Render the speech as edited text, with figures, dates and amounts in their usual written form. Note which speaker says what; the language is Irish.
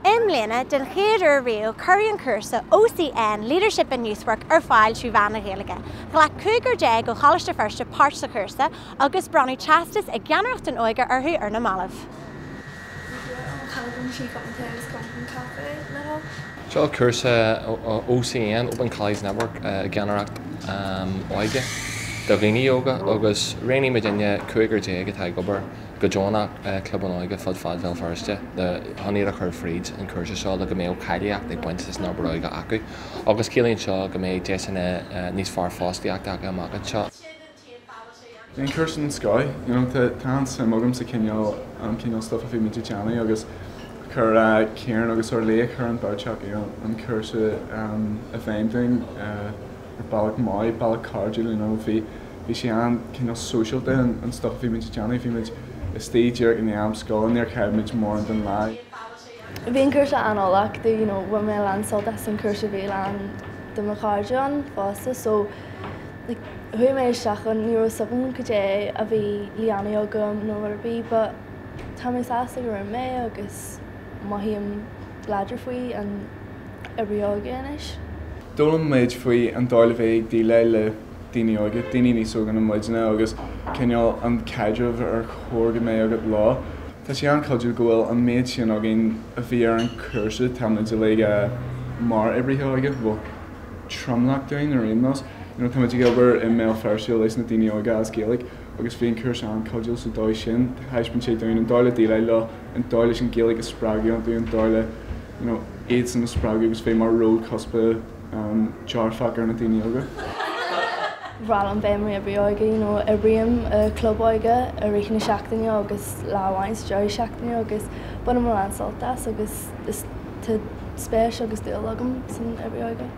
Speaker 1: Imléna den chéidir riú Curry and Cursa OCN Leadership and Youth Work fáil trú bheanna Gaeilge. Gla cúgur dé go Ceannaireacht Feirste páirte Cursa agus Bronnadh teastais gCeannaireacht Óige ar na Malah.
Speaker 2: Béal Feirste OCN Open College Network gCeannaireacht Óige duine hÓige agus réanaí me duine cúgur dé go taigh gobar go Bronnadh club an Óige fud Béal Feirste de Ceannaireacht chuir fríd an chuirse seo le go mé caiileacht ag buinte na Óige acu agus cílíonn seo go mé déanna níos fearr fástaíocht amachad seo.
Speaker 3: In Cursa an Sky, tá sem mogam sa cinneal stuff a bhí mé teanaí agus chur céaran agus ar léach chu an báteach an Cursa a féimting ar bailach mai, bailach cardúil bhí sé an cinneal social day an stuff a bhí mé teanaí bhí mé stage in the am school and they're carried more than lie.
Speaker 4: Being Cursa anolach, you know, when my land sold us in Cursa Béal the Macarjan Feirste, so like who may shachan you something could a be déanaí agam no be, but Tommy Sasa or me agus mahim ladder fui and every organish.
Speaker 3: Don't made fui and doilve delay déanaí óige, déanaí ní so gan muidena agus cinneal an cadreh ar chóirge mé agad lá. Tá sé an codúil go bhfuil an méid sin agin a bhí ar an Cursa tamid le mar ibrithe óige bh tromlach doin ar réimnos. Táid gobar in Béal Feirste leis na déanaí óige as Gaeilge agus bhí an Cursa an codúil sa dóid sin, theispann sé doin an dáile déile le an dáile sin Gaeilge is sprágaí an dún dáile éiad san na sprágaí agus fé mar road cospa tearfach ar na déanaí óige.
Speaker 4: Rallan bemri every hÓige, every club hÓige, a réchna seachtaine agus láhaint joy seachtaine agus buna mar an soltas agus is to spéis agus déal agam san every hÓige.